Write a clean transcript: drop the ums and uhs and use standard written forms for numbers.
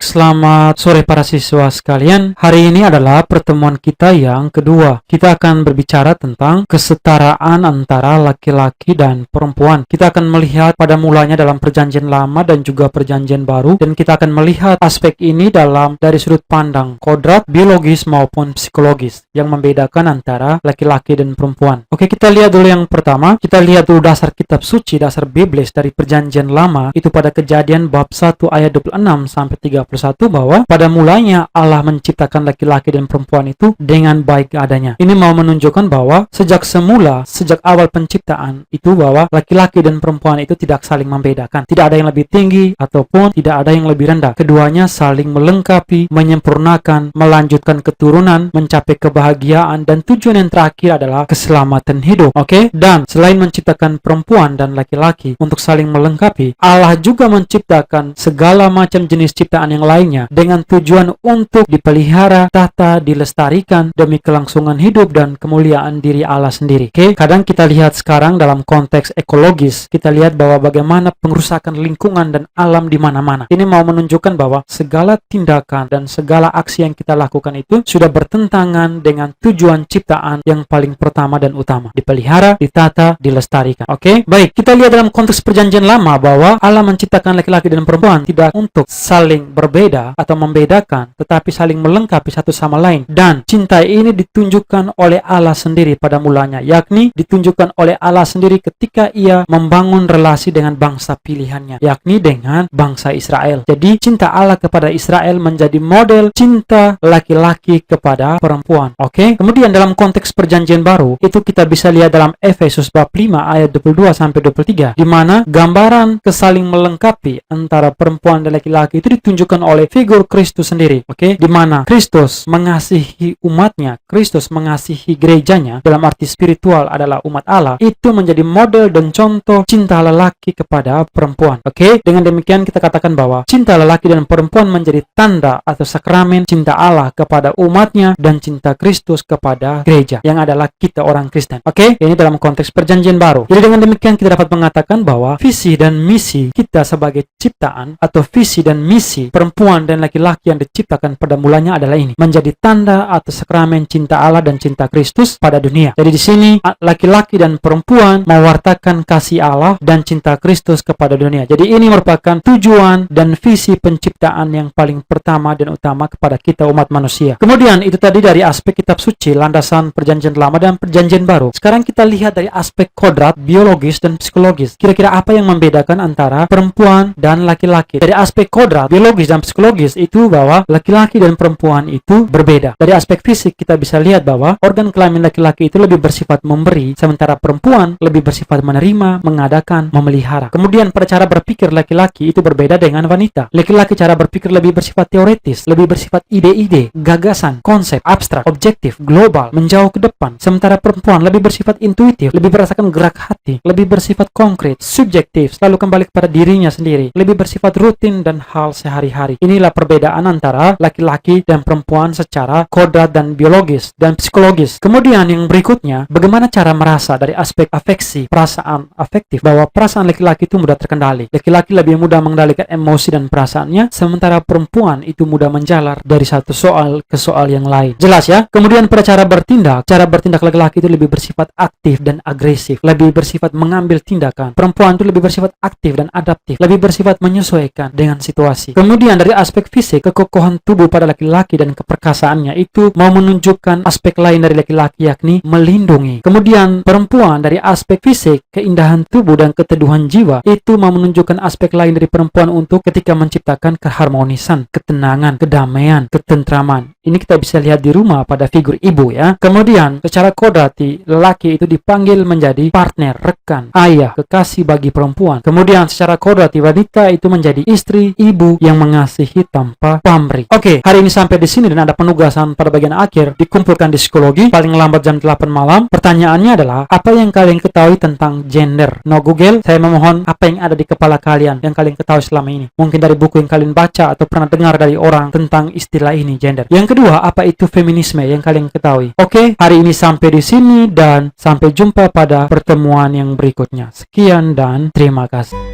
selamat sore para siswa sekalian. Hari ini adalah pertemuan kita yang kedua. Kita akan berbicara tentang kesetaraan antara laki-laki dan perempuan. Kita akan melihat pada mulanya dalam Perjanjian Lama dan juga Perjanjian Baru, dan kita akan melihat aspek ini dari sudut pandang kodrat, biologis maupun psikologis yang membedakan antara laki-laki dan perempuan. Oke, kita lihat dulu yang pertama. Kita lihat dulu dasar kitab suci, dasar biblis dari Perjanjian Lama, itu pada Kejadian bab 1 ayat 26 sampai 31, bahwa pada mulanya Allah menciptakan laki-laki dan perempuan itu dengan baik adanya. Ini mau menunjukkan bahwa sejak semula, sejak awal penciptaan itu, bahwa laki-laki dan perempuan itu tidak saling membedakan. Tidak ada yang lebih tinggi ataupun tidak ada yang lebih rendah. Keduanya saling melengkapi, menyempurnakan, melanjutkan keturunan, mencapai kebahagiaan, dan tujuan yang terakhir adalah keselamatan hidup. Oke? Dan selain menciptakan perempuan dan laki-laki untuk saling melengkapi, Allah juga menciptakan segala macam jenis ciptaan yang lainnya dengan tujuan untuk dipelihara, tata, dilestarikan demi kelangsungan hidup dan kemuliaan diri Allah sendiri. Oke, kadang kita lihat sekarang dalam konteks ekologis, kita lihat bahwa bagaimana pengerusakan lingkungan dan alam di mana-mana. Ini mau menunjukkan bahwa segala tindakan dan segala aksi yang kita lakukan itu sudah bertentangan dengan tujuan ciptaan yang paling pertama dan utama, dipelihara, ditata, dilestarikan. Oke, baik, kita lihat dalam konteks Perjanjian Lama bahwa Allah menciptakan laki-laki dan perempuan tidak untuk saling berbeda atau membedakan, tetapi saling melengkapi satu sama lain. Dan cinta ini ditunjukkan oleh Allah sendiri pada mulanya, yakni ditunjukkan oleh Allah sendiri ketika ia membangun relasi dengan bangsa pilihannya, yakni dengan bangsa Israel. Jadi cinta Allah kepada Israel menjadi model cinta laki-laki kepada perempuan. Oke, kemudian dalam konteks Perjanjian Baru itu kita bisa lihat dalam Efesus bab 5 ayat 22 sampai 23, di mana gambaran kesaling melengkapi antara perempuan dan laki-laki itu ditunjukkan oleh figur Kristus sendiri. Oke, di mana Kristus mengasihi umatnya, Kristus mengasihi gerejanya, dalam arti spiritual adalah umat Allah, itu menjadi model dan contoh cinta lelaki kepada perempuan. Oke, dengan demikian kita katakan bahwa cinta lelaki dan perempuan menjadi tanda atau sakramen cinta Allah kepada umatnya dan cinta Kristus kepada gereja yang adalah kita orang Kristen. Oke, ini dalam konteks Perjanjian Baru. Jadi dengan demikian kita dapat mengatakan bahwa visi dan misi kita sebagai ciptaan atau visi dan misi perempuan dan laki-laki yang diciptakan pada mulanya adalah ini, menjadi tanda atau sakramen cinta Allah dan cinta Kristus pada dunia. Jadi di sini laki-laki dan perempuan mewartakan kasih Allah dan cinta Kristus kepada dunia. Jadi ini merupakan tujuan dan visi penciptaan yang paling pertama dan utama kepada kita umat manusia. Kemudian itu tadi dari aspek kitab suci, landasan Perjanjian Lama dan Perjanjian Baru. Sekarang kita lihat dari aspek kodrat, biologis dan psikologis. Kira-kira apa yang membedakan antara perempuan dan laki-laki? Dari aspek kodrat, biologis dan psikologis itu bahwa laki-laki dan perempuan itu berbeda. Dari aspek fisik kita bisa lihat bahwa organ kelamin laki-laki itu lebih bersifat memberi, sementara perempuan lebih bersifat menerima, mengadakan, memelihara. Kemudian pada cara berpikir laki-laki itu berbeda dengan wanita. Laki-laki cara berpikir lebih bersifat teoretis, lebih bersifat ide-ide, gagasan, konsep, abstrak, objektif, global, menjauh ke depan. Sementara perempuan lebih bersifat intuitif, lebih merasakan gerak hati, lebih bersifat konkret, subjektif, selalu kembali kepada dirinya sendiri, lebih bersifat rutin dan hal sehari-hari. Inilah perbedaan antara laki-laki dan perempuan secara kodrat dan biologis dan psikologis. Kemudian yang berikutnya, bagaimana cara merasa dari aspek afeksi, perasaan afektif, bahwa perasaan laki-laki itu mudah terkendali. Laki-laki lebih mudah mengendalikan emosi dan perasaannya, sementara perempuan itu mudah menjalar dari satu soal ke soal yang lain. Jelas ya? Kemudian pada cara bertindak laki-laki itu lebih bersifat aktif dan agresif, lebih bersifat mengambil tindakan. Perempuan itu lebih bersifat aktif dan adaptif, lebih bersifat menyesuaikan dengan situasi. Kemudian dari aspek fisik, kekokohan tubuh pada laki-laki dan keperkasaannya itu mau menunjukkan aspek lain dari laki-laki, yakni melindungi. Kemudian perempuan dari aspek fisik, keindahan tubuh dan keteduhan jiwa itu mau menunjukkan aspek lain dari perempuan untuk ketika menciptakan keharmonisan, ketenangan, kedamaian, ketentraman. Ini kita bisa lihat di rumah pada figur ibu ya. Kemudian secara kodrati, lelaki itu dipanggil menjadi partner, rekan, ayah, kekasih bagi perempuan. Kemudian secara kodrati, wanita itu menjadi istri, ibu yang mengasihi tanpa pamrih. Oke, hari ini sampai di sini dan ada penugasan pada bagian akhir, dikumpulkan di psikologi paling lambat jam 8 malam. Pertanyaannya adalah, apa yang kalian ketahui tentang gender? No Google, saya memohon apa yang ada di kepala kalian yang kalian ketahui selama ini. Mungkin dari buku yang kalian baca atau pernah dengar dari orang tentang istilah ini, gender. Yang kedua, apa itu feminisme yang kalian ketahui? Oke, hari ini sampai di sini dan sampai jumpa pada pertemuan yang berikutnya. Sekian dan terima kasih.